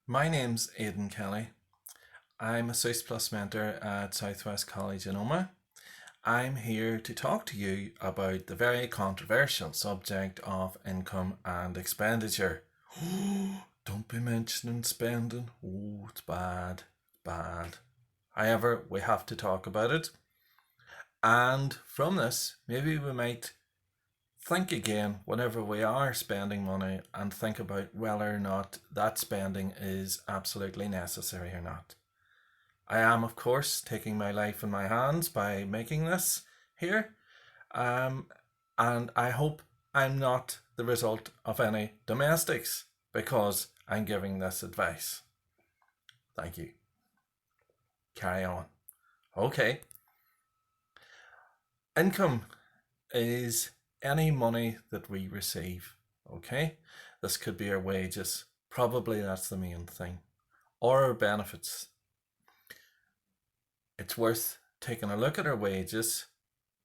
My name's Aidan Kelly. I'm a SUS Plus mentor at Southwest College in Omagh. I'm here to talk to you about the very controversial subject of income and expenditure. Don't be mentioning spending. Oh, it's bad, bad. However, we have to talk about it. And from this, maybe we might think again whenever we are spending money and think about whether or not that spending is absolutely necessary or not. I am, of course, taking my life in my hands by making this here, um, and I hope I'm not the result of any domestics because I'm giving this advice. Thank you. Carry on. Okay. Income is any money that we receive. Okay. This could be our wages. Probably that's the main thing. Or our benefits. It's worth taking a look at our wages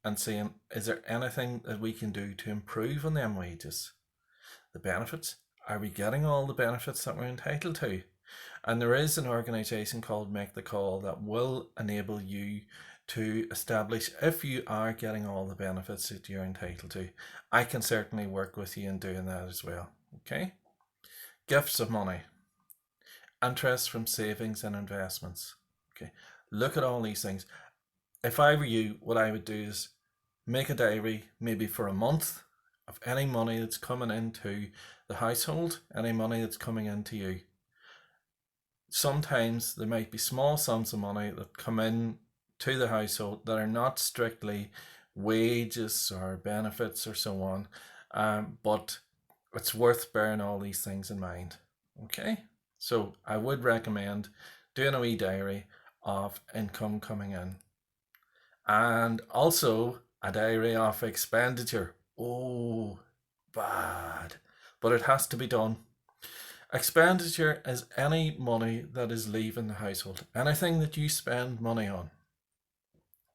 and seeing, is there anything that we can do to improve on them wages? The benefits, are we getting all the benefits that we're entitled to? And there is an organisation called Make the Call that will enable you to establish if you are getting all the benefits that you're entitled to. I can certainly work with you in doing that as well. Okay? Gifts of money, interest from savings and investments. Okay, look at all these things. If I were you, what I would do is make a diary, maybe for a month, of any money that's coming into the household, any money that's coming into you. Sometimes there might be small sums of money that come in to the household that are not strictly wages or benefits or so on, but it's worth bearing all these things in mind. Okay, so I would recommend doing a wee diary of income coming in, and also a diary of expenditure. Oh, bad. But it has to be done. Expenditure is any money that is leaving the household, anything that you spend money on.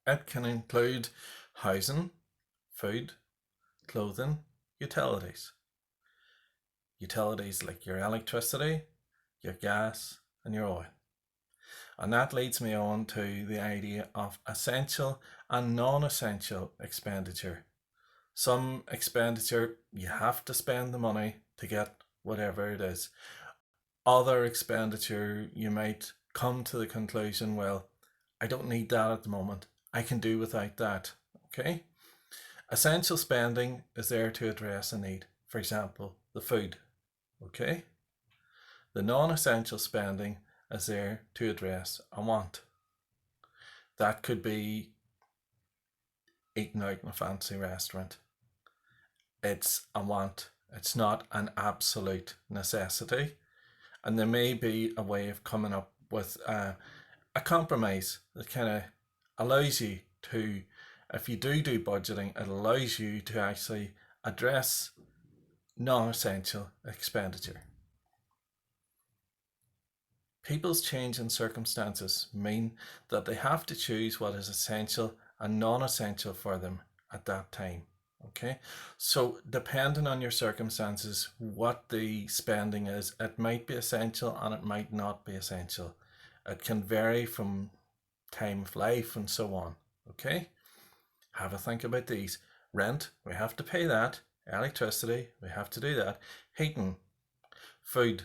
It can include housing, food, clothing, utilities. Utilities like your electricity, your gas, and your oil. And that leads me on to the idea of essential and non-essential expenditure. Some expenditure, you have to spend the money to get whatever it is. Other expenditure, you might come to the conclusion, well, I don't need that at the moment. I can do without that. Okay? Essential spending is there to address a need. For example, the food. Okay? The non-essential spending is there to address a want. That could be eating out in a fancy restaurant. It's a want. It's not an absolute necessity. And there may be a way of coming up with a compromise that kind of allows you to, if you do budgeting, it allows you to actually address non-essential expenditure. People's changing circumstances mean that they have to choose what is essential and non-essential for them at that time. Okay, so depending on your circumstances, what the spending is, it might be essential and it might not be essential. It can vary from time of life and so on. Okay, have a think about these. Rent, we have to pay that. Electricity, we have to do that. Heating, food.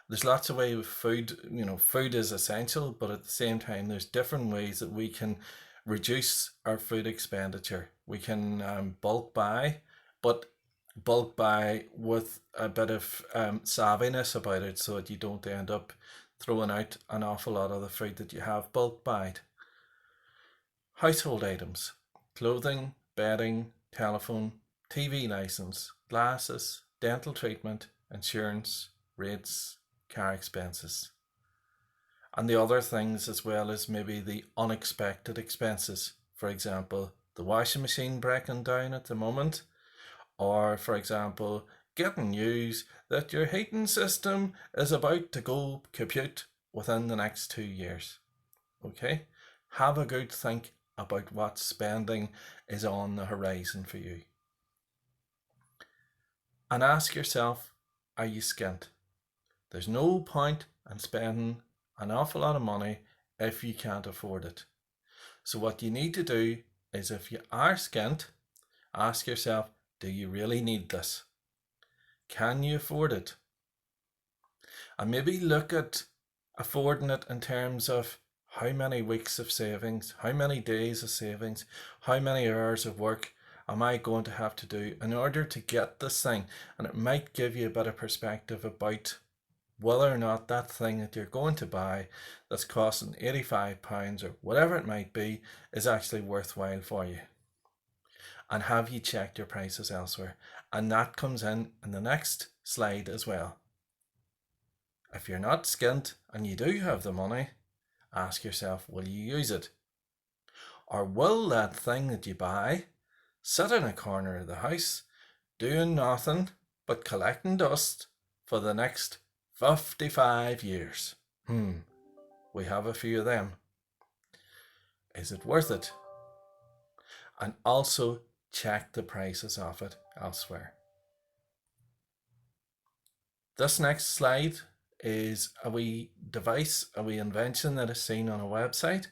There's lots of ways with food. Food is essential, but at the same time, there's different ways that we can reduce our food expenditure. We can bulk buy, but bulk buy with a bit of savviness about it so that you don't end up throwing out an awful lot of the food that you have bulk buyed. Household items, clothing, bedding, telephone, TV license, glasses, dental treatment, insurance, rates, car expenses. And the other things as well as maybe the unexpected expenses. For example, the washing machine breaking down at the moment, or for example, getting news that your heating system is about to go kaput within the next 2 years. Okay? Have a good think about what spending is on the horizon for you. And ask yourself, are you skint? There's no point in spending an awful lot of money if you can't afford it. So what you need to do is, if you are skint, ask yourself, do you really need this? Can you afford it? And maybe look at affording it in terms of how many weeks of savings, how many days of savings, how many hours of work am I going to have to do in order to get this thing? And it might give you a bit of perspective about whether or not that thing that you're going to buy that's costing £85 or whatever it might be is actually worthwhile for you. And have you checked your prices elsewhere? And that comes in the next slide as well. If you're not skint and you do have the money, ask yourself, will you use it? Or will that thing that you buy sit in a corner of the house doing nothing but collecting dust for the next 55 years? We have a few of them. Is it worth it? And also check the prices of it elsewhere. This next slide is a wee device, a wee invention that is seen on a website.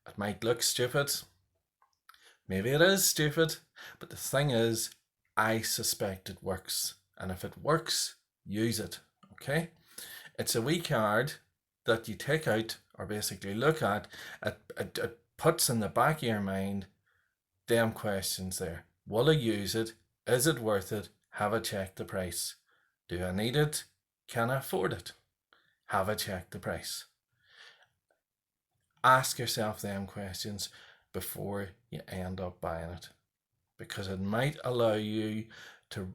It might look stupid. Maybe it is stupid, but the thing is, I suspect it works. And if it works, use it, okay? It's a wee card that you take out, or basically look at. It puts in the back of your mind them questions there. Will I use it? Is it worth it? Have I checked the price? Do I need it? Can I afford it? Have I checked the price? Ask yourself them questions before you end up buying it, because it might allow you to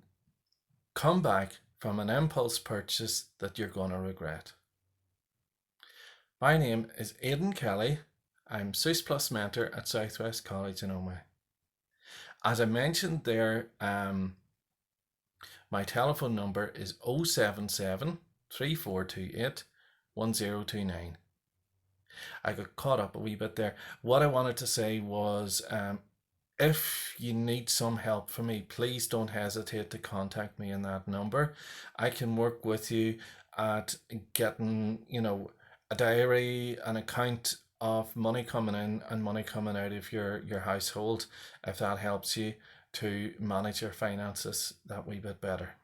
come back from an impulse purchase that you're going to regret. My name is Aidan Kelly. I'm SUS Plus Mentor at Southwest College in Omagh. As I mentioned there, my telephone number is 077 3428 1029. I got caught up a wee bit there. What I wanted to say was, if you need some help from me, please don't hesitate to contact me in that number. I can work with you at getting, a diary, an account of money coming in and money coming out of your household, if that helps you to manage your finances that wee bit better.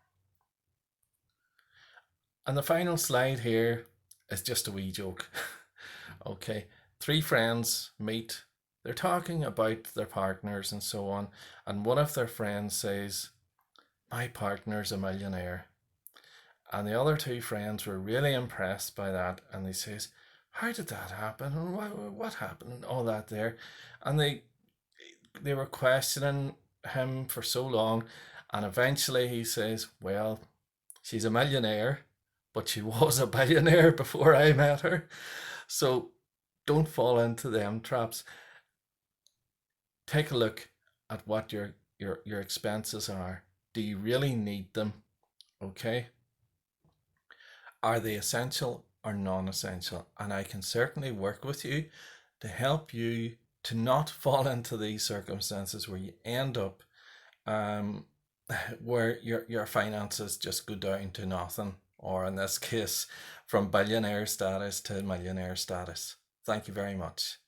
And the final slide here is just a wee joke. Okay, three friends meet. They're talking about their partners and so on, and one of their friends says, my partner's a millionaire. And the other two friends were really impressed by that, and they says, how did that happen? And what happened? And all that there. And they were questioning him for so long, and eventually he says, well, she's a millionaire, but she was a billionaire before I met her. So don't fall into them traps. Take a look at what your expenses are. Do you really need them? Okay. Are they essential or non-essential? And I can certainly work with you to help you to not fall into these circumstances where you end up where your finances just go down to nothing, or in this case, from billionaire status to millionaire status. Thank you very much.